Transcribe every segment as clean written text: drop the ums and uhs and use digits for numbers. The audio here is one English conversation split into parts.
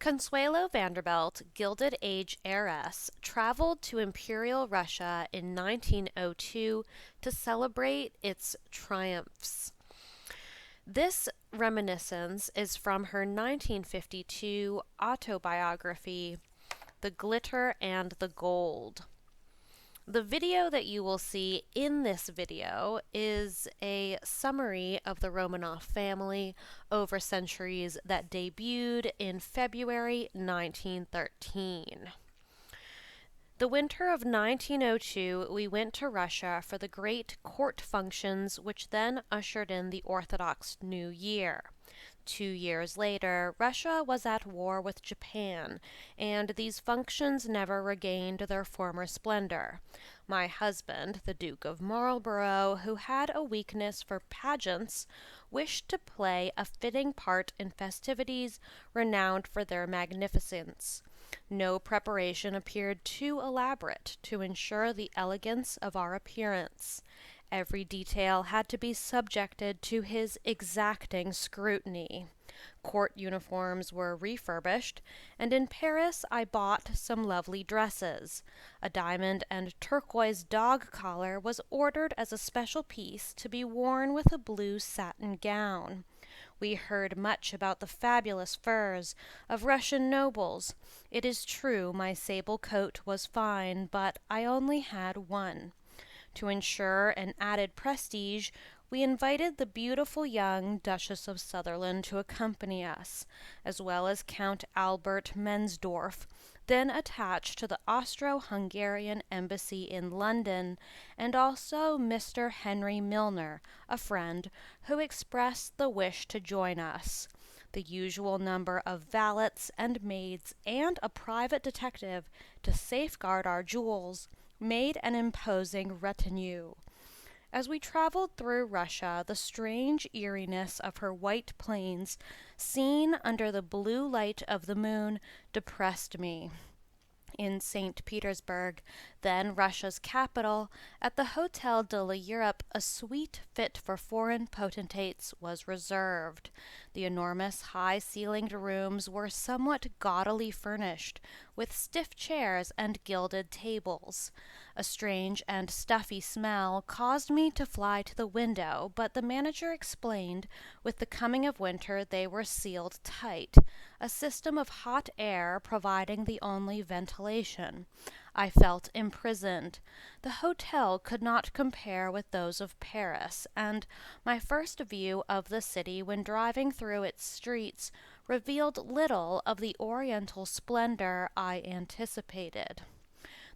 Consuelo Vanderbilt, Gilded Age heiress, traveled to Imperial Russia in 1902 to celebrate its triumphs. This reminiscence is from her 1952 autobiography, The Glitter and the Gold. The video that you will see in this video is a summary of the Romanov family over centuries that debuted in February 1913. The winter of 1902, we went to Russia for the great court functions which then ushered in the Orthodox New Year. 2 years later, Russia was at war with Japan, and these functions never regained their former splendor. My husband, the Duke of Marlborough, who had a weakness for pageants, wished to play a fitting part in festivities renowned for their magnificence. No preparation appeared too elaborate to ensure the elegance of our appearance. Every detail had to be subjected to his exacting scrutiny. Court uniforms were refurbished, and in Paris I bought some lovely dresses. A diamond and turquoise dog collar was ordered as a special piece to be worn with a blue satin gown. We heard much about the fabulous furs of Russian nobles. It is true my sable coat was fine, but I only had one. To ensure an added prestige, we invited the beautiful young Duchess of Sutherland to accompany us, as well as Count Albert Mensdorff, then attached to the Austro-Hungarian embassy in London, and also Mr. Henry Milner, a friend, who expressed the wish to join us. The usual number of valets and maids and a private detective to safeguard our jewels made an imposing retinue. As we traveled through Russia, the strange eeriness of her white plains, seen under the blue light of the moon, depressed me. In St. Petersburg, then Russia's capital, at the Hotel de l'Europe, a suite fit for foreign potentates was reserved. The enormous high-ceilinged rooms were somewhat gaudily furnished, with stiff chairs and gilded tables. A strange and stuffy smell caused me to fly to the window, but the manager explained with the coming of winter they were sealed tight, a system of hot air providing the only ventilation. I felt imprisoned. The hotel could not compare with those of Paris, and my first view of the city when driving through its streets revealed little of the oriental splendor I anticipated.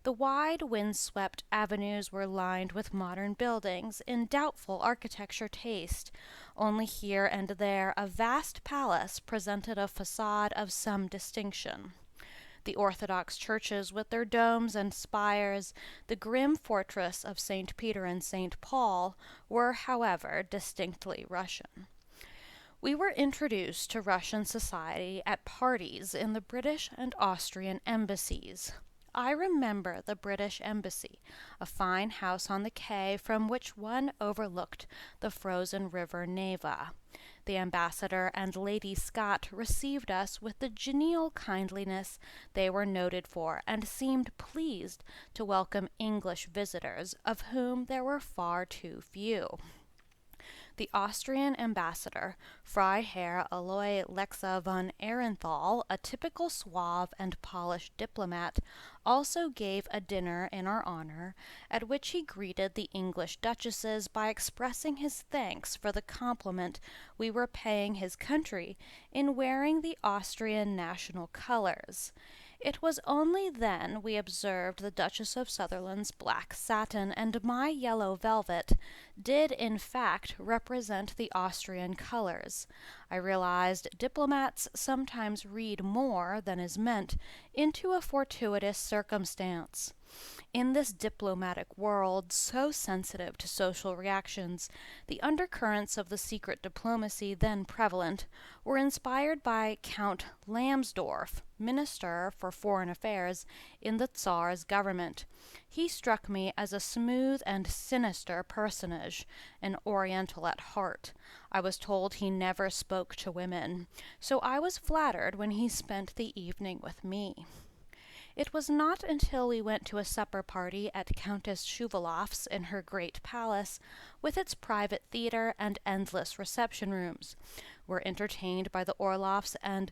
The wide, wind-swept avenues were lined with modern buildings in doubtful architecture taste. Only here and there a vast palace presented a facade of some distinction. The Orthodox churches with their domes and spires, the grim fortress of St. Peter and St. Paul, were, however, distinctly Russian. We were introduced to Russian society at parties in the British and Austrian embassies. I remember the British Embassy, a fine house on the quay from which one overlooked the frozen river Neva. The ambassador and Lady Scott received us with the genial kindliness they were noted for, and seemed pleased to welcome English visitors, of whom there were far too few. The Austrian ambassador, Freiherr Aloy Lexa von Ehrenthal, a typical suave and polished diplomat, also gave a dinner in our honor, at which he greeted the English duchesses by expressing his thanks for the compliment we were paying his country in wearing the Austrian national colors. It was only then we observed the Duchess of Sutherland's black satin and my yellow velvet did in fact represent the Austrian colors. I realized diplomats sometimes read more than is meant into a fortuitous circumstance. In this diplomatic world, so sensitive to social reactions, the undercurrents of the secret diplomacy then prevalent were inspired by Count Lambsdorff, Minister for Foreign Affairs in the Tsar's government. He struck me as a smooth and sinister personage, an Oriental at heart. I was told he never spoke to women, so I was flattered when he spent the evening with me. It was not until we went to a supper party at Countess Shuvaloff's in her great palace, with its private theatre and endless reception rooms, were entertained by the Orloffs and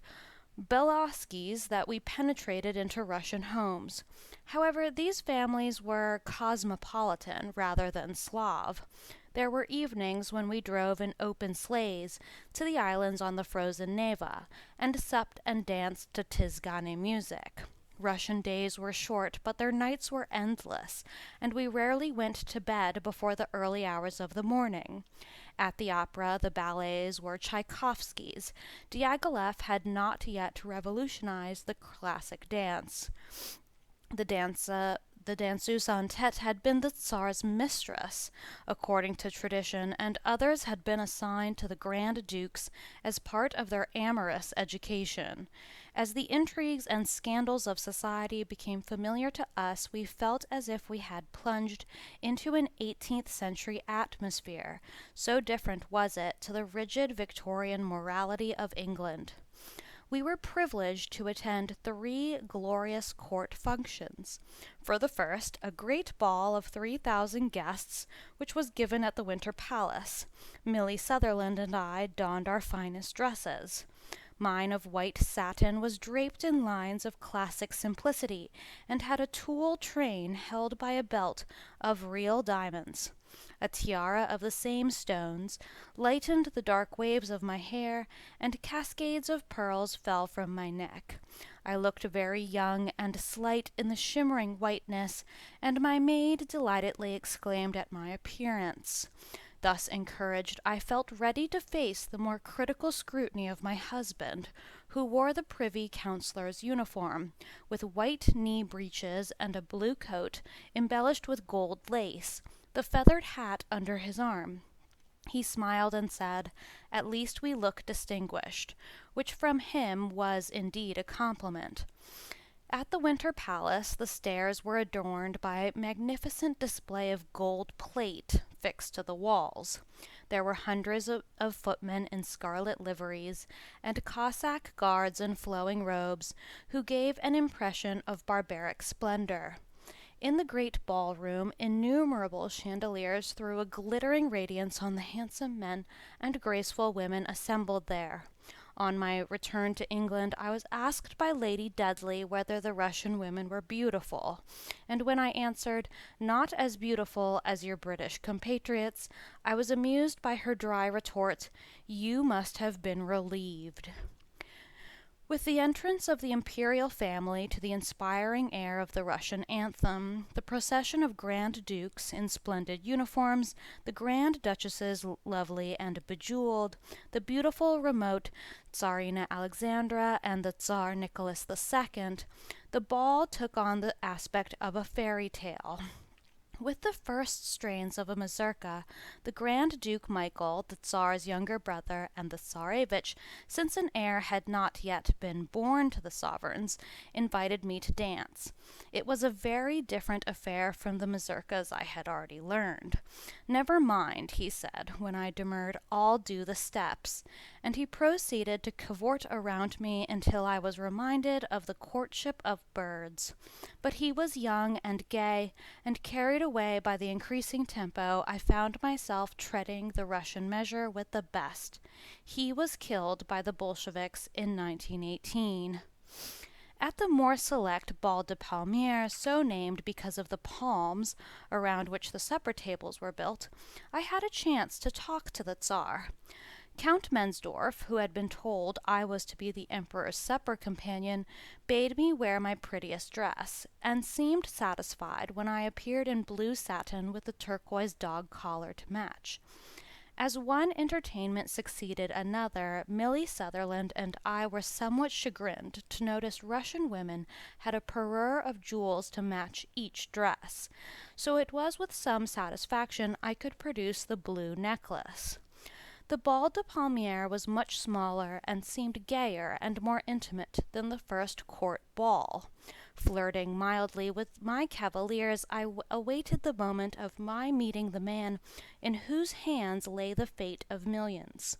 Beloskis, that we penetrated into Russian homes. However, these families were cosmopolitan rather than Slav. There were evenings when we drove in open sleighs to the islands on the frozen Neva, and supped and danced to Tizgane music. Russian days were short, but their nights were endless, and we rarely went to bed before the early hours of the morning. At the opera, the ballets were Tchaikovsky's. Diaghilev had not yet revolutionized the classic dance. The danseuse en tête had been the Tsar's mistress, according to tradition, and others had been assigned to the Grand Dukes as part of their amorous education. As the intrigues and scandals of society became familiar to us, we felt as if we had plunged into an 18th century atmosphere, so different was it to the rigid Victorian morality of England. We were privileged to attend 3 glorious court functions. For the first, a great ball of 3,000 guests, which was given at the Winter Palace. Milly Sutherland and I donned our finest dresses. Mine of white satin was draped in lines of classic simplicity, and had a tulle train held by a belt of real diamonds. A tiara of the same stones lightened the dark waves of my hair, and cascades of pearls fell from my neck. I looked very young and slight in the shimmering whiteness, and my maid delightedly exclaimed at my appearance. Thus encouraged, I felt ready to face the more critical scrutiny of my husband, who wore the Privy Councillor's uniform, with white knee breeches and a blue coat embellished with gold lace, the feathered hat under his arm. He smiled and said, "At least we look distinguished," which from him was indeed a compliment. At the Winter Palace the stairs were adorned by a magnificent display of gold plate fixed to the walls. There were hundreds of footmen in scarlet liveries, and Cossack guards in flowing robes, who gave an impression of barbaric splendor. In the great ballroom, innumerable chandeliers threw a glittering radiance on the handsome men and graceful women assembled there. On my return to England, I was asked by Lady Dudley whether the Russian women were beautiful, and when I answered, "Not as beautiful as your British compatriots," I was amused by her dry retort, "You must have been relieved." With the entrance of the Imperial family to the inspiring air of the Russian anthem, the procession of Grand Dukes in splendid uniforms, the Grand Duchesses lovely and bejeweled, the beautiful remote Tsarina Alexandra and the Tsar Nicholas II, the ball took on the aspect of a fairy tale. With the first strains of a mazurka, the Grand Duke Michael, the Tsar's younger brother, and the Tsarevich, since an heir had not yet been born to the sovereigns, invited me to dance. It was a very different affair from the mazurkas I had already learned. "Never mind," he said, when I demurred, "I'll do the steps," and he proceeded to cavort around me until I was reminded of the courtship of birds. But he was young and gay, and carried away by the increasing tempo, I found myself treading the Russian measure with the best. He was killed by the Bolsheviks in 1918. At the more select Bal de Palmiers, so named because of the palms around which the supper tables were built, I had a chance to talk to the Tsar. Count Mensdorff, who had been told I was to be the Emperor's supper companion, bade me wear my prettiest dress, and seemed satisfied when I appeared in blue satin with the turquoise dog collar to match. As one entertainment succeeded another, Millie Sutherland and I were somewhat chagrined to notice Russian women had a parure of jewels to match each dress, so it was with some satisfaction I could produce the blue necklace. The bal de Palmiere was much smaller and seemed gayer and more intimate than the first court ball. Flirting mildly with my cavaliers, I awaited the moment of my meeting the man in whose hands lay the fate of millions.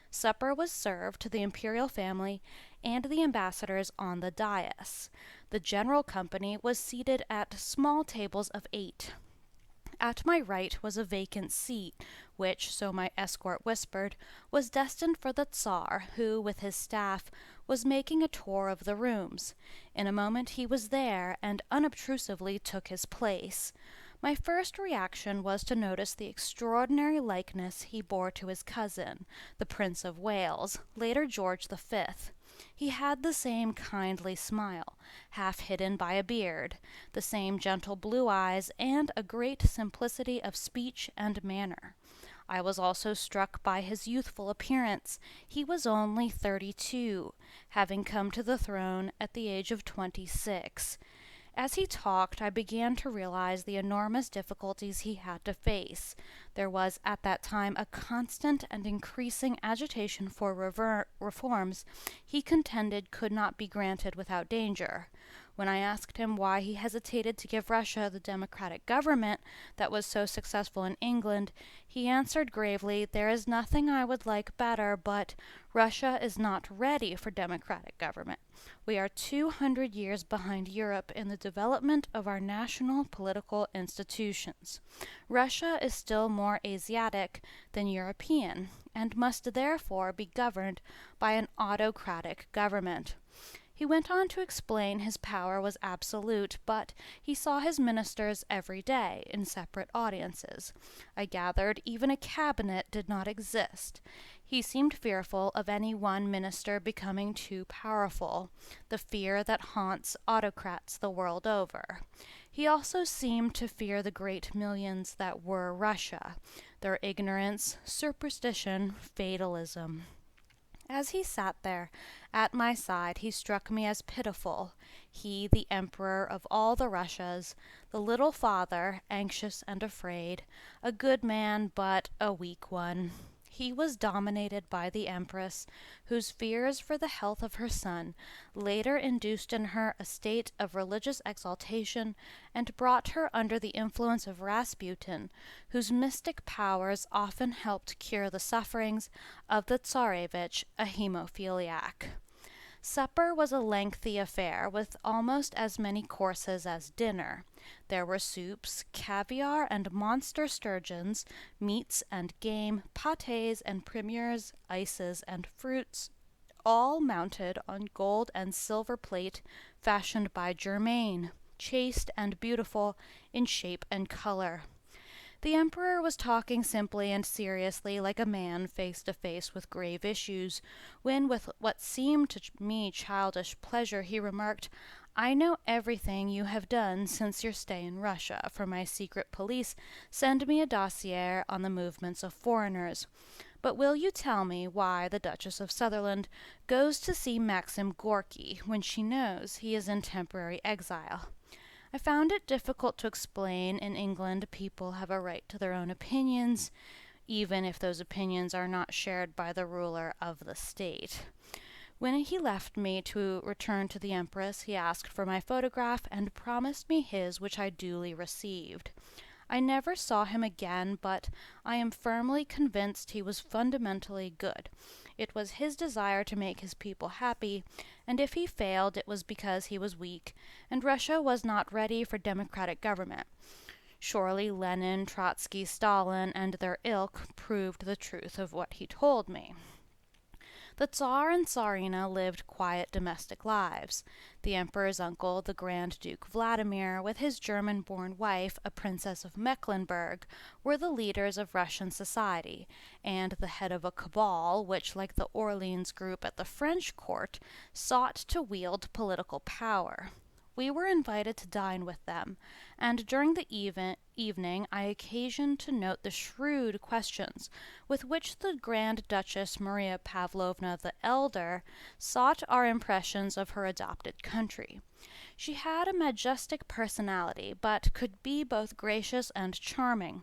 Supper was served to the Imperial family and the ambassadors on the dais. The general company was seated at small tables of 8. At my right was a vacant seat, which, so my escort whispered, was destined for the Tsar, who, with his staff, was making a tour of the rooms. In a moment he was there, and unobtrusively took his place. My first reaction was to notice the extraordinary likeness he bore to his cousin, the Prince of Wales, later George V. He had the same kindly smile, half hidden by a beard, the same gentle blue eyes, and a great simplicity of speech and manner. I was also struck by his youthful appearance. He was only 32, having come to the throne at the age of 26. As he talked, I began to realize the enormous difficulties he had to face. There was at that time a constant and increasing agitation for reforms he contended could not be granted without danger. When I asked him why he hesitated to give Russia the democratic government that was so successful in England, he answered gravely, "There is nothing I would like better, but Russia is not ready for democratic government. We are 200 years behind Europe in the development of our national political institutions. Russia is still more Asiatic than European, and must therefore be governed by an autocratic government." He went on to explain his power was absolute, but he saw his ministers every day in separate audiences. I gathered even a cabinet did not exist. He seemed fearful of any one minister becoming too powerful, the fear that haunts autocrats the world over. He also seemed to fear the great millions that were Russia, their ignorance, superstition, fatalism. As he sat there at my side, he struck me as pitiful. He, the emperor of all the Russias, the little father, anxious and afraid, a good man but a weak one. He was dominated by the empress, whose fears for the health of her son later induced in her a state of religious exaltation and brought her under the influence of Rasputin, whose mystic powers often helped cure the sufferings of the Tsarevich, a hemophiliac. Supper was a lengthy affair, with almost as many courses as dinner. There were soups, caviar and monster sturgeons, meats and game, pâtés and primeurs, ices and fruits, all mounted on gold and silver plate fashioned by Germain, chaste and beautiful in shape and color. The emperor was talking simply and seriously, like a man face to face with grave issues, when, with what seemed to me childish pleasure, he remarked, "I know everything you have done since your stay in Russia, for my secret police send me a dossier on the movements of foreigners. But will you tell me why the Duchess of Sutherland goes to see Maxim Gorky when she knows he is in temporary exile?" I found it difficult to explain. In England, people have a right to their own opinions, even if those opinions are not shared by the ruler of the state. When he left me to return to the Empress, he asked for my photograph and promised me his, which I duly received. I never saw him again, but I am firmly convinced he was fundamentally good. It was his desire to make his people happy, and if he failed, it was because he was weak, and Russia was not ready for democratic government. Surely Lenin, Trotsky, Stalin, and their ilk proved the truth of what he told me. The Tsar and Tsarina lived quiet domestic lives. The Emperor's uncle, the Grand Duke Vladimir, with his German-born wife, a Princess of Mecklenburg, were the leaders of Russian society, and the head of a cabal which, like the Orleans group at the French court, sought to wield political power. we were invited to dine with them, and during the evening I occasioned to note the shrewd questions with which the Grand Duchess Maria Pavlovna the elder sought our impressions of her adopted country. She had a majestic personality, but could be both gracious and charming.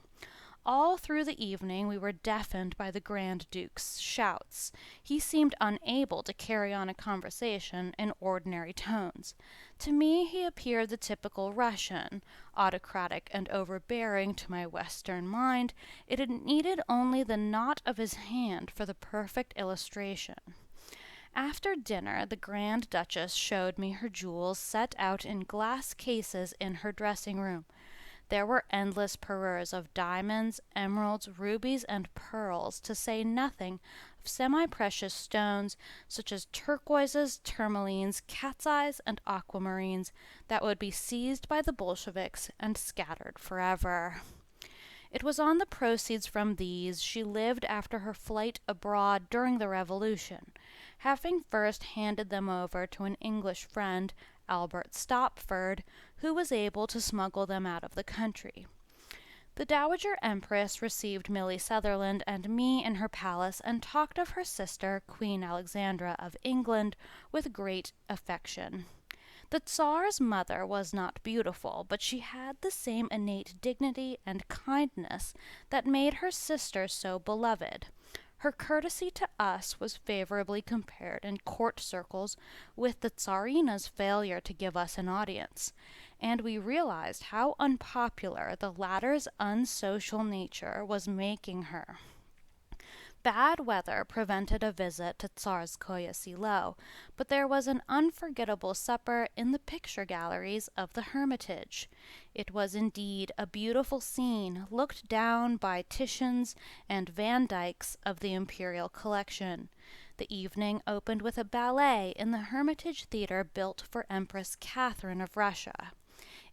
All through the evening we were deafened by the Grand Duke's shouts. He seemed unable to carry on a conversation in ordinary tones. To me he appeared the typical Russian, autocratic and overbearing to my Western mind. It had needed only the knot of his hand for the perfect illustration. After dinner the Grand Duchess showed me her jewels set out in glass cases in her dressing room. There were endless parures of diamonds, emeralds, rubies, and pearls, to say nothing of semi-precious stones such as turquoises, tourmalines, cat's eyes, and aquamarines that would be seized by the Bolsheviks and scattered forever. It was on the proceeds from these she lived after her flight abroad during the Revolution, having first handed them over to an English friend, Albert Stopford, who was able to smuggle them out of the country. The Dowager Empress received Millie Sutherland and me in her palace and talked of her sister, Queen Alexandra of England, with great affection. The Tsar's mother was not beautiful, but she had the same innate dignity and kindness that made her sister so beloved. Her courtesy to us was favorably compared in court circles with the Tsarina's failure to give us an audience, and we realized how unpopular the latter's unsocial nature was making her. Bad weather prevented a visit to Tsarskoye Selo, but there was an unforgettable supper in the picture galleries of the Hermitage. It was indeed a beautiful scene, looked down by Titians and Van Dycks of the Imperial collection. The evening opened with a ballet in the Hermitage Theatre built for Empress Catherine of Russia.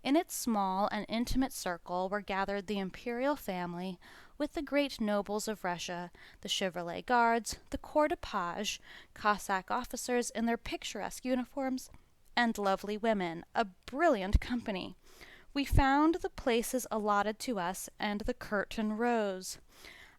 In its small and intimate circle were gathered the imperial family, with the great nobles of Russia, the Chevrolet Guards, the Corps de Page, Cossack officers in their picturesque uniforms, and lovely women, a brilliant company. We found the places allotted to us, and the curtain rose.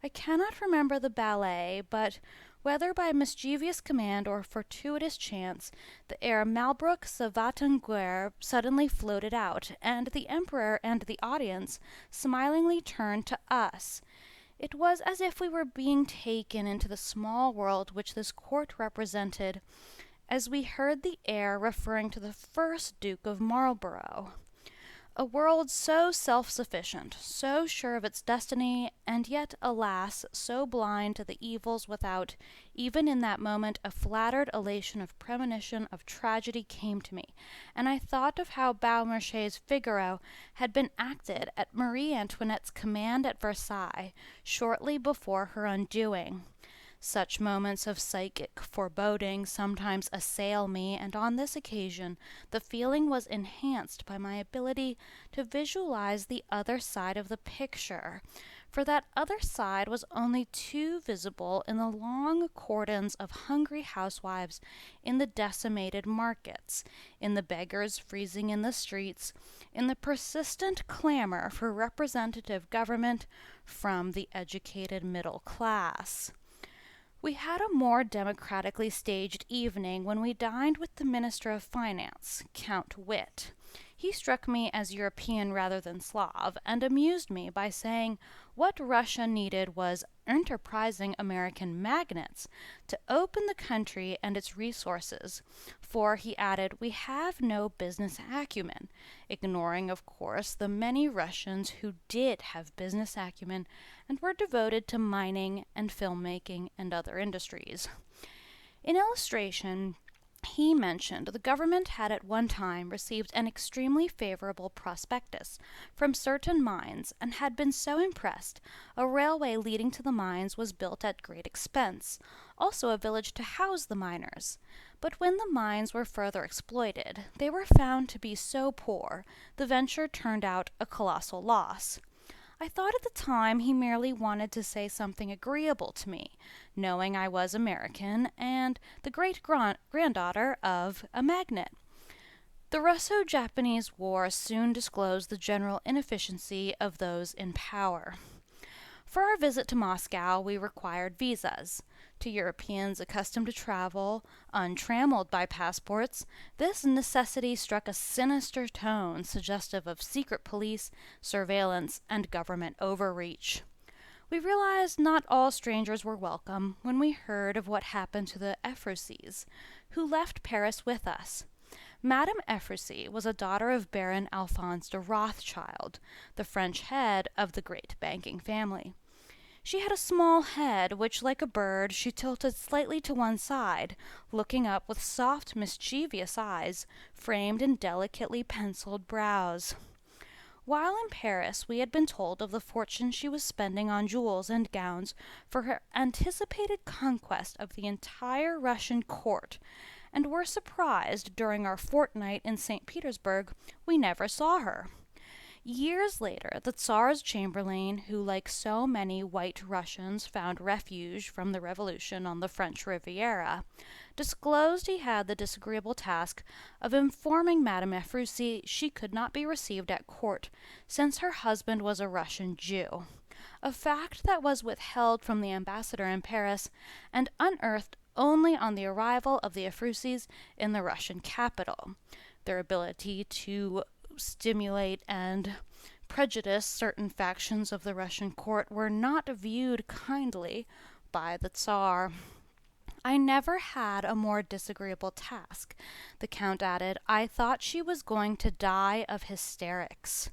I cannot remember the ballet, but whether by mischievous command or fortuitous chance, the air Malbrook ça va en guerre suddenly floated out, and the emperor and the audience smilingly turned to us. It was as if we were being taken into the small world which this court represented, as we heard the air referring to the first Duke of Marlborough. A world so self-sufficient, so sure of its destiny, and yet, alas, so blind to the evils without. Even in that moment a flattered elation of premonition of tragedy came to me, and I thought of how Beaumarchais' Figaro had been acted at Marie Antoinette's command at Versailles, shortly before her undoing. Such moments of psychic foreboding sometimes assail me, and on this occasion the feeling was enhanced by my ability to visualize the other side of the picture, for that other side was only too visible in the long cordons of hungry housewives in the decimated markets, in the beggars freezing in the streets, in the persistent clamor for representative government from the educated middle class. We had a more democratically staged evening when we dined with the Minister of Finance, Count Witt. He struck me as European rather than Slav, and amused me by saying what Russia needed was enterprising American magnates to open the country and its resources, for, he added, we have no business acumen, ignoring, of course, the many Russians who did have business acumen and were devoted to mining and filmmaking and other industries. In illustration, he mentioned the government had at one time received an extremely favorable prospectus from certain mines, and had been so impressed, a railway leading to the mines was built at great expense, also a village to house the miners. But when the mines were further exploited, they were found to be so poor, the venture turned out a colossal loss. I thought at the time he merely wanted to say something agreeable to me, knowing I was American and the great-granddaughter of a magnate. The Russo-Japanese War soon disclosed the general inefficiency of those in power. For our visit to Moscow, we required visas. To Europeans accustomed to travel, untrammeled by passports, this necessity struck a sinister tone suggestive of secret police, surveillance, and government overreach. We realized not all strangers were welcome when we heard of what happened to the Ephrussis, who left Paris with us. Madame Ephrussi was a daughter of Baron Alphonse de Rothschild, the French head of the great banking family. She had a small head, which, like a bird, she tilted slightly to one side, looking up with soft, mischievous eyes, framed in delicately penciled brows. While in Paris, we had been told of the fortune she was spending on jewels and gowns for her anticipated conquest of the entire Russian court, and were surprised during our fortnight in St. Petersburg we never saw her. Years later, the Tsar's chamberlain, who like so many white Russians found refuge from the revolution on the French Riviera, disclosed he had the disagreeable task of informing Madame Ephrussi she could not be received at court, since her husband was a Russian Jew, a fact that was withheld from the ambassador in Paris and unearthed only on the arrival of the Ephrussis in the Russian capital. Their ability to stimulate and prejudice certain factions of the Russian court were not viewed kindly by the Tsar. I never had a more disagreeable task, the Count added. I thought she was going to die of hysterics.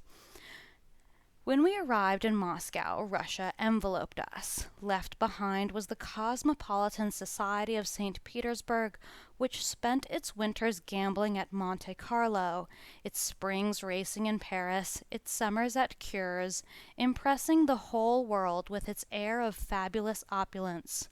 When we arrived in Moscow, Russia enveloped us. Left behind was the Cosmopolitan Society of St. Petersburg, which spent its winters gambling at Monte Carlo, its springs racing in Paris, its summers at Kurs, impressing the whole world with its air of fabulous opulence.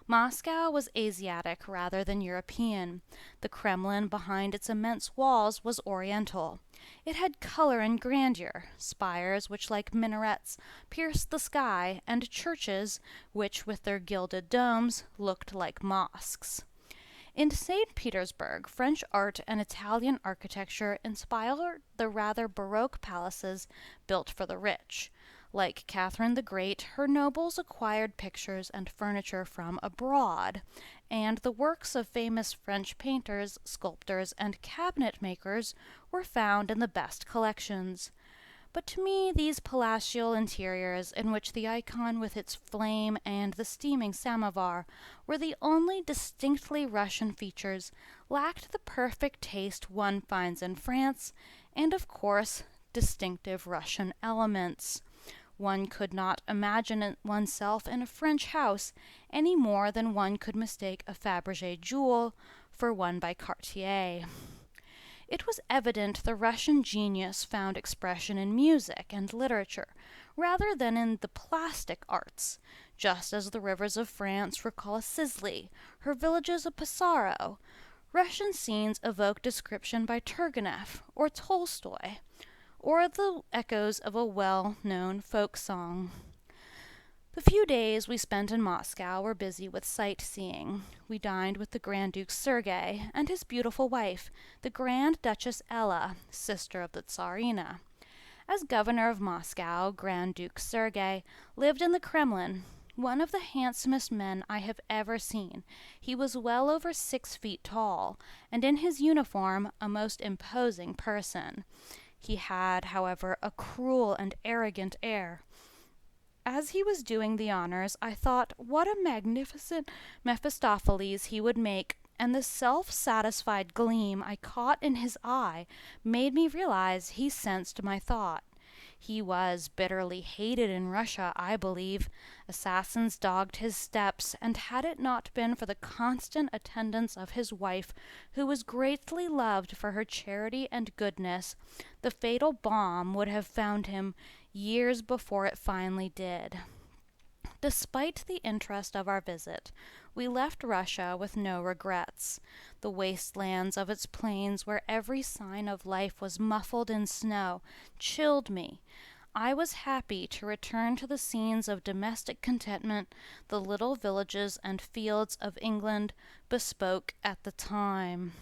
Moscow was Asiatic rather than European. The Kremlin behind its immense walls was Oriental. It had color and grandeur, spires which, like minarets, pierced the sky, and churches which, with their gilded domes, looked like mosques. In St. Petersburg, French art and Italian architecture inspired the rather baroque palaces built for the rich. Like Catherine the Great, her nobles acquired pictures and furniture from abroad, and the works of famous French painters, sculptors, and cabinet makers were found in the best collections. But to me, these palatial interiors, in which the icon with its flame and the steaming samovar were the only distinctly Russian features, lacked the perfect taste one finds in France, and, of course, distinctive Russian elements. One could not imagine oneself in a French house any more than one could mistake a Fabergé jewel for one by Cartier. It was evident the Russian genius found expression in music and literature, rather than in the plastic arts, just as the rivers of France recall a Sisley, her villages a Passaro. Russian scenes evoke description by Turgenev or Tolstoy, or the echoes of a well-known folk song. The few days we spent in Moscow were busy with sightseeing. We dined with the Grand Duke Sergei and his beautiful wife, the Grand Duchess Ella, sister of the Tsarina. As governor of Moscow, Grand Duke Sergei lived in the Kremlin, one of the handsomest men I have ever seen. He was well over 6 feet tall, and in his uniform a most imposing person. He had, however, a cruel and arrogant air. As he was doing the honors, I thought what a magnificent Mephistopheles he would make, and the self-satisfied gleam I caught in his eye made me realize he sensed my thought. He was bitterly hated in Russia, I believe. Assassins dogged his steps, and had it not been for the constant attendance of his wife, who was greatly loved for her charity and goodness, the fatal bomb would have found him years before it finally did. Despite the interest of our visit, we left Russia with no regrets. The wastelands of its plains, where every sign of life was muffled in snow, chilled me. I was happy to return to the scenes of domestic contentment the little villages and fields of England bespoke at the time.